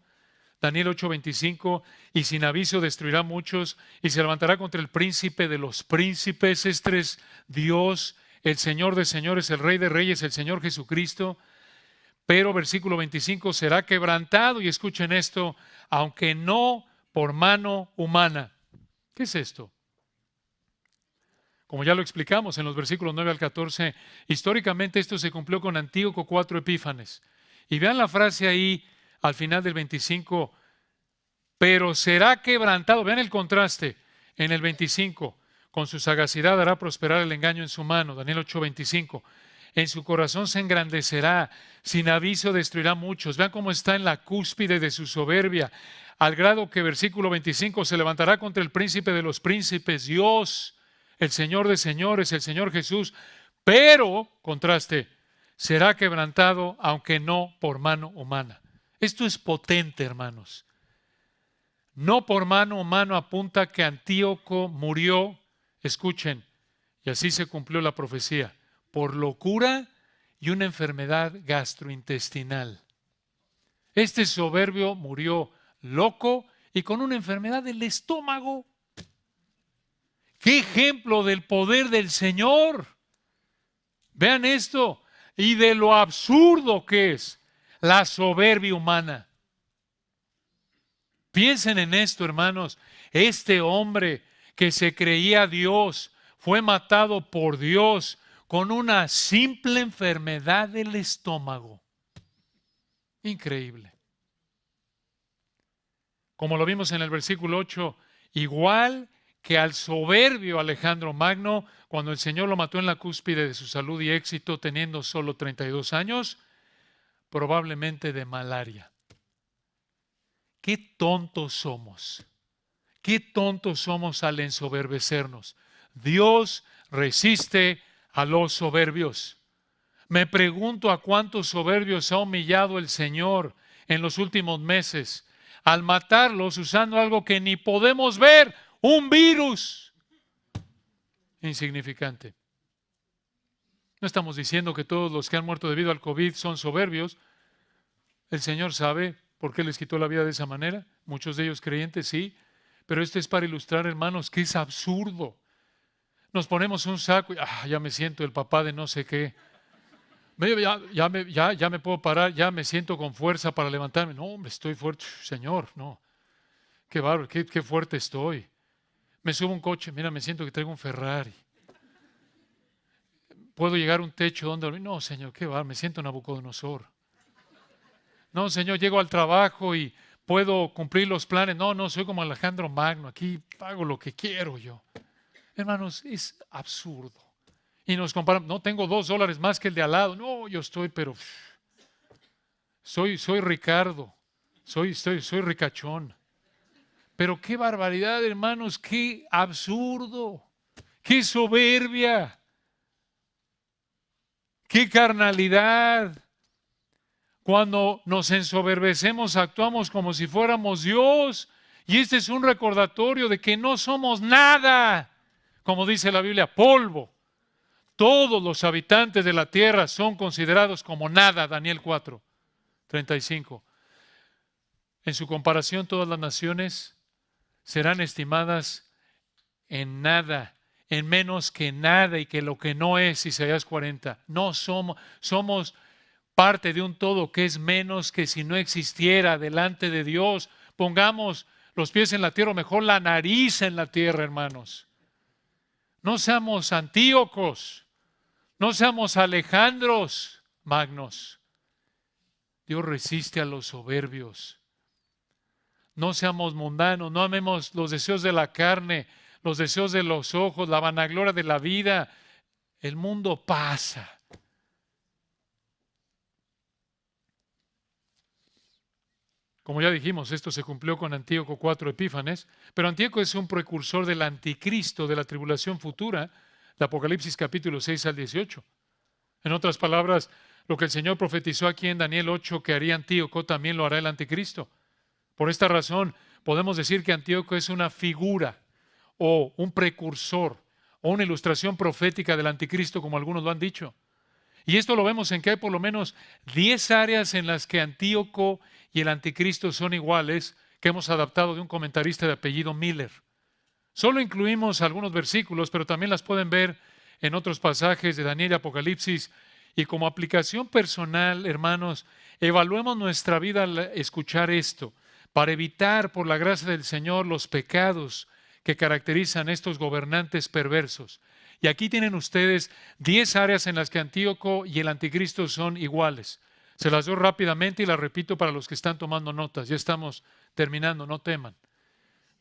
Daniel 8:25, y sin aviso destruirá muchos y se levantará contra el príncipe de los príncipes. Este es Dios, el Señor de señores, el Rey de reyes, el Señor Jesucristo. Pero versículo 25, será quebrantado, y escuchen esto, aunque no por mano humana. ¿Qué es esto? Como ya lo explicamos en los versículos 9 al 14, históricamente esto se cumplió con Antíoco 4 Epífanes. Y vean la frase ahí al final del 25, pero será quebrantado. Vean el contraste en el 25, con su sagacidad hará prosperar el engaño en su mano. Daniel 8:25. En su corazón se engrandecerá, sin aviso destruirá muchos. Vean cómo está en la cúspide de su soberbia, al grado que versículo 25 se levantará contra el príncipe de los príncipes, Dios, el Señor de señores, el Señor Jesús, pero, contraste, será quebrantado, aunque no por mano humana. Esto es potente, hermanos. No por mano humana apunta que Antíoco murió, escuchen, y así se cumplió la profecía, por locura y una enfermedad gastrointestinal. Este soberbio murió loco y con una enfermedad del estómago. ¡Qué ejemplo del poder del Señor! Vean esto y de lo absurdo que es. la soberbia humana. Piensen en esto, hermanos. Este hombre que se creía Dios fue matado por Dios con una simple enfermedad del estómago. Increíble. Como lo vimos en el versículo 8, igual que al soberbio Alejandro Magno, cuando el Señor lo mató en la cúspide de su salud y éxito, teniendo solo 32 años, probablemente de malaria. Qué tontos somos. Qué tontos somos al ensoberbecernos. Dios resiste a los soberbios. Me pregunto a cuántos soberbios ha humillado el Señor en los últimos meses al matarlos usando algo que ni podemos ver, un virus insignificante. No estamos diciendo que todos los que han muerto debido al COVID son soberbios. El Señor sabe por qué les quitó la vida de esa manera. Muchos de ellos creyentes, sí. Pero esto es para ilustrar, hermanos, que es absurdo. Nos ponemos un saco y ya me siento el papá de no sé qué. Ya me puedo parar, ya me siento con fuerza para levantarme. No, hombre, estoy fuerte. Señor, no. Qué bárbaro, qué fuerte estoy. Me subo a un coche, mira, me siento que traigo un Ferrari. ¿Puedo llegar a un techo donde dormir? No, Señor, qué bárbaro, me siento Nabucodonosor. No, Señor, llego al trabajo y puedo cumplir los planes. No, soy como Alejandro Magno, aquí hago lo que quiero yo. Hermanos, es absurdo. Y nos comparamos, no, tengo $2 más que el de al lado. No, yo estoy, pero soy Ricardo, soy ricachón. Pero qué barbaridad, hermanos, qué absurdo, qué soberbia, qué carnalidad. Cuando nos ensoberbecemos, actuamos como si fuéramos Dios. Y este es un recordatorio de que no somos nada. Como dice la Biblia, polvo. Todos los habitantes de la tierra son considerados como nada. Daniel 4:35. En su comparación, todas las naciones serán estimadas en nada, en menos que nada y que lo que no es. Isaías 40. No somos parte de un todo que es menos que si no existiera delante de Dios. Pongamos los pies en la tierra, o mejor la nariz en la tierra, hermanos. No seamos Antíocos, no seamos Alejandros Magnos. Dios resiste a los soberbios. No seamos mundanos, no amemos los deseos de la carne, los deseos de los ojos, la vanagloria de la vida. El mundo pasa. Como ya dijimos, esto se cumplió con Antíoco IV Epífanes, pero Antíoco es un precursor del anticristo, de la tribulación futura, de Apocalipsis capítulo 6 al 18. En otras palabras, lo que el Señor profetizó aquí en Daniel 8 que haría Antíoco, también lo hará el anticristo. Por esta razón, podemos decir que Antíoco es una figura o un precursor o una ilustración profética del anticristo, como algunos lo han dicho. Y esto lo vemos en que hay por lo menos 10 áreas en las que Antíoco y el anticristo son iguales, que hemos adaptado de un comentarista de apellido Miller. Solo incluimos algunos versículos, pero también las pueden ver en otros pasajes de Daniel y Apocalipsis. Y como aplicación personal, hermanos, evaluemos nuestra vida al escuchar esto, para evitar, por la gracia del Señor, los pecados que caracterizan a estos gobernantes perversos. Y aquí tienen ustedes 10 áreas en las que Antíoco y el anticristo son iguales. Se las doy rápidamente y las repito para los que están tomando notas. Ya estamos terminando, no teman.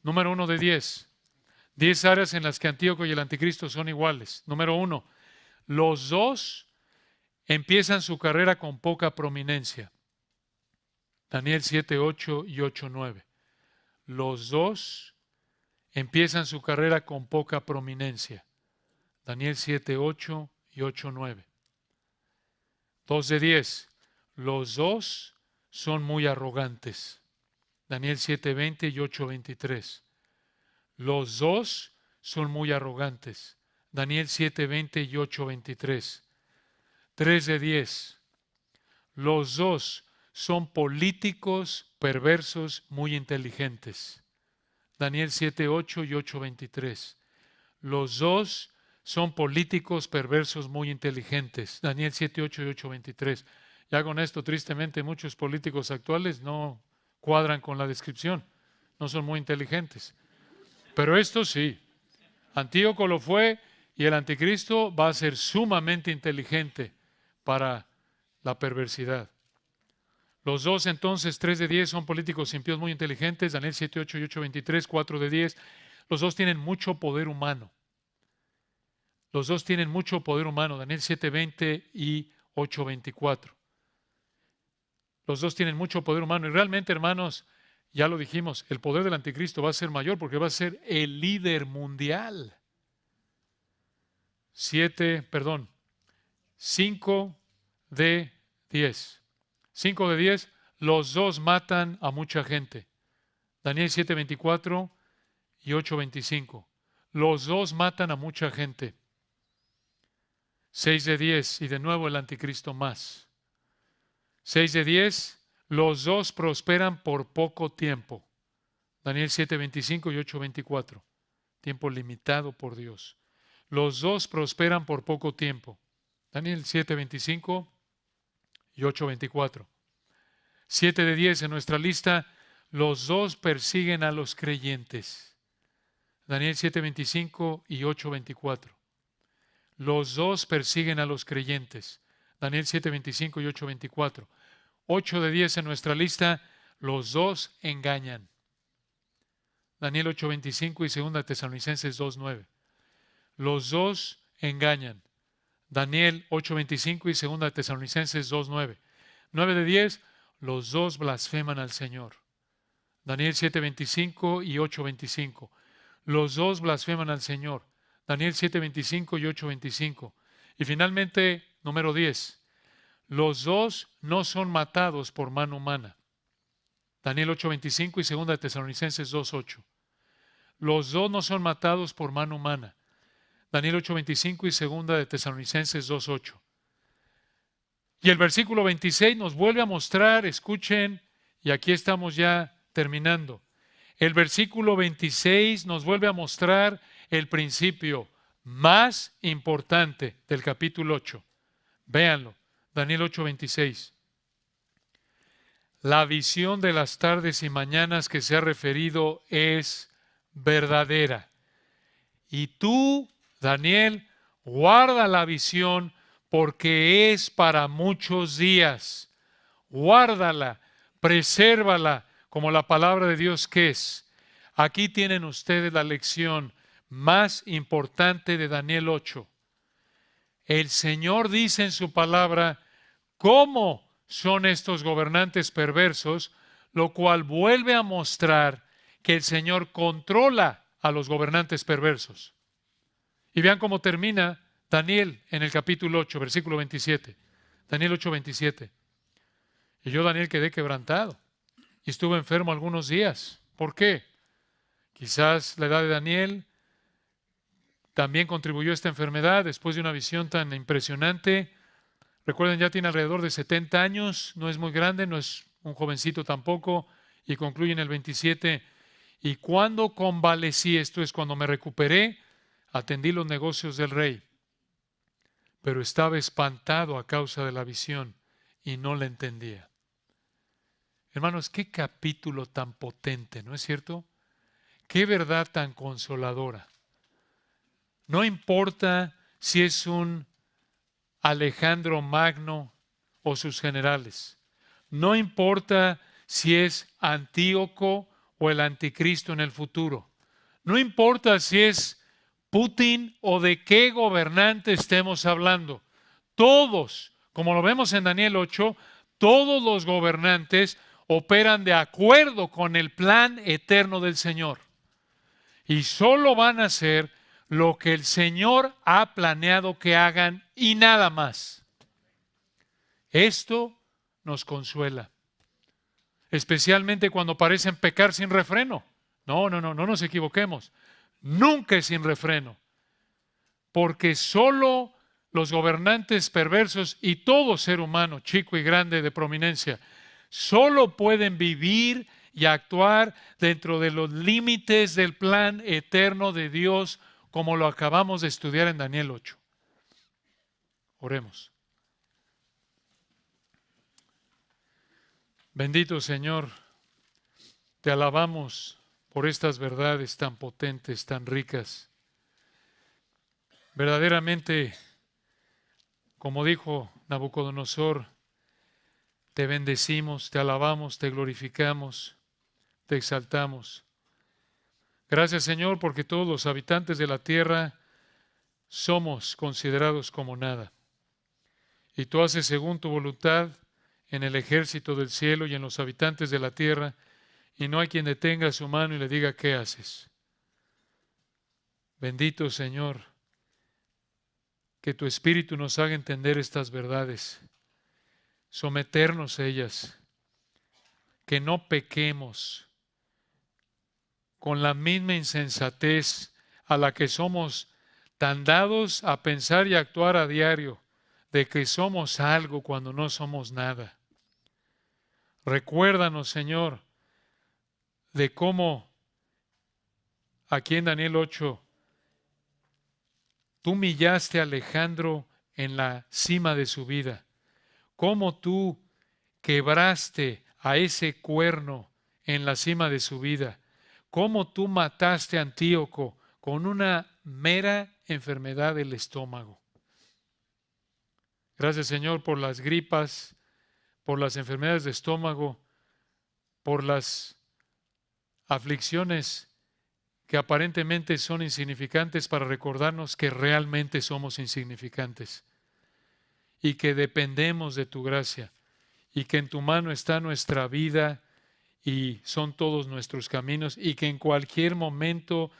Número 1 de 10. 10 áreas en las que Antíoco y el anticristo son iguales. Número 1. Los dos empiezan su carrera con poca prominencia. Daniel 7:8 y 8:9. Los dos empiezan su carrera con poca prominencia. Daniel 7:8 y 8:9. 2 de 10. Los dos son muy arrogantes. Daniel 7:20 y 8:23. Los dos son muy arrogantes. Daniel 7:20 y 8:23. 3 de 10. Los dos son políticos perversos muy inteligentes. Daniel 7:8 y 8:23. Los dos son políticos perversos muy inteligentes. Daniel 7:8 y 8:23. Ya con esto, tristemente, muchos políticos actuales no cuadran con la descripción, no son muy inteligentes. Pero esto sí, Antíoco lo fue y el anticristo va a ser sumamente inteligente para la perversidad. Los dos entonces, 3 de 10, son políticos impíos muy inteligentes, Daniel 7, 8 y 8, 23, 4 de 10. Los dos tienen mucho poder humano. Los dos tienen mucho poder humano, Daniel 7, 20 y 8, 24. Los dos tienen mucho poder humano y realmente, hermanos, ya lo dijimos, el poder del anticristo va a ser mayor porque va a ser el líder mundial. 5 de 10. 5 de 10, los dos matan a mucha gente. Daniel 7, 24 y 8, 25. Los dos matan a mucha gente. 6 de 10, y de nuevo el anticristo más. 6 de 10, los dos prosperan por poco tiempo. Daniel 7, 25 y 8, 24. Tiempo limitado por Dios. Los dos prosperan por poco tiempo. Daniel 7, 25 y 8, 24. 7 de 10 en nuestra lista, los dos persiguen a los creyentes. Daniel 7, 25 y 8, 24. Los dos persiguen a los creyentes. Daniel 7, 25 y 8, 24. 8 de 10 en nuestra lista, los dos engañan. Daniel 8, 25 y 2 Tesalonicenses 2, 9. Los dos engañan. Daniel 8, 25 y 2 Tesalonicenses 2, 9. 9 de 10, los dos blasfeman al Señor. Daniel 7, 25 y 8, 25. Los dos blasfeman al Señor. Daniel 7, 25 y 8, 25. Y finalmente, número 10. Los dos no son matados por mano humana. Daniel 8, 25 y 2 Tesalonicenses 2, 8. Los dos no son matados por mano humana. Daniel 8, 25 y 2 Tesalonicenses 2, 8. Y el versículo 26 nos vuelve a mostrar, escuchen, y aquí estamos ya terminando. El versículo 26 nos vuelve a mostrar el principio más importante del capítulo 8. Véanlo, Daniel 8, 26. La visión de las tardes y mañanas que se ha referido es verdadera. Y tú, Daniel, guarda la visión porque es para muchos días. Guárdala, presérvala como la palabra de Dios que es. Aquí tienen ustedes la lección más importante de Daniel 8. El Señor dice en su palabra cómo son estos gobernantes perversos, lo cual vuelve a mostrar que el Señor controla a los gobernantes perversos. Y vean cómo termina Daniel en el capítulo 8, versículo 27. Daniel 8, 27. Y yo, Daniel, quedé quebrantado y estuve enfermo algunos días. ¿Por qué? Quizás la edad de Daniel también contribuyó a esta enfermedad después de una visión tan impresionante. Recuerden, ya tiene alrededor de 70 años, no es muy grande, no es un jovencito tampoco, y concluye en el 27. Y cuando convalecí, esto es cuando me recuperé, atendí los negocios del rey, pero estaba espantado a causa de la visión y no la entendía. Hermanos, qué capítulo tan potente, ¿no es cierto? Qué verdad tan consoladora. No importa si es un Alejandro Magno o sus generales. No importa si es Antíoco o el anticristo en el futuro. No importa si es Putin o de qué gobernante estemos hablando. Todos, como lo vemos en Daniel 8, todos los gobernantes operan de acuerdo con el plan eterno del Señor. Y solo van a hacer lo que el Señor ha planeado que hagan y nada más. Esto nos consuela, especialmente cuando parecen pecar sin refreno. No nos equivoquemos. Nunca es sin refreno, porque solo los gobernantes perversos y todo ser humano, chico y grande de prominencia, solo pueden vivir y actuar dentro de los límites del plan eterno de Dios, como lo acabamos de estudiar en Daniel 8. Oremos. Bendito Señor, te alabamos por estas verdades tan potentes, tan ricas. Verdaderamente, como dijo Nabucodonosor, te bendecimos, te alabamos, te glorificamos, te exaltamos. Gracias, Señor, porque todos los habitantes de la tierra somos considerados como nada. Y tú haces según tu voluntad en el ejército del cielo y en los habitantes de la tierra, y no hay quien detenga su mano y le diga qué haces. Bendito Señor, que tu Espíritu nos haga entender estas verdades, someternos a ellas, que no pequemos con la misma insensatez a la que somos tan dados a pensar y actuar a diario, de que somos algo cuando no somos nada. Recuérdanos, Señor, de cómo aquí en Daniel 8, tú humillaste a Alejandro en la cima de su vida, cómo tú quebraste a ese cuerno en la cima de su vida, cómo tú mataste a Antíoco con una mera enfermedad del estómago. Gracias, Señor, por las gripas, por las enfermedades de estómago, por las aflicciones que aparentemente son insignificantes para recordarnos que realmente somos insignificantes y que dependemos de tu gracia y que en tu mano está nuestra vida y son todos nuestros caminos y que en cualquier momento,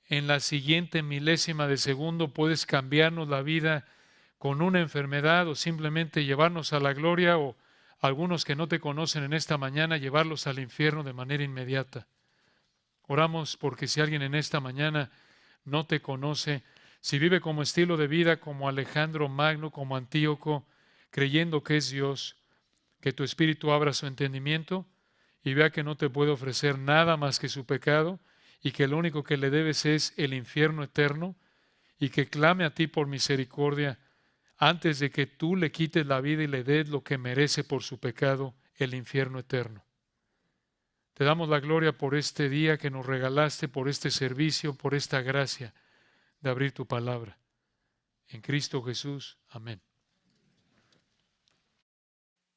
en la siguiente milésima de segundo, puedes cambiarnos la vida con una enfermedad o simplemente llevarnos a la gloria, o algunos que no te conocen en esta mañana, llevarlos al infierno de manera inmediata. Oramos porque si alguien en esta mañana no te conoce, si vive como estilo de vida como Alejandro Magno, como Antíoco, creyendo que es Dios, que tu Espíritu abra su entendimiento y vea que no te puede ofrecer nada más que su pecado y que lo único que le debes es el infierno eterno, y que clame a ti por misericordia antes de que tú le quites la vida y le des lo que merece por su pecado, el infierno eterno. Te damos la gloria por este día que nos regalaste, por este servicio, por esta gracia de abrir tu palabra. En Cristo Jesús. Amén.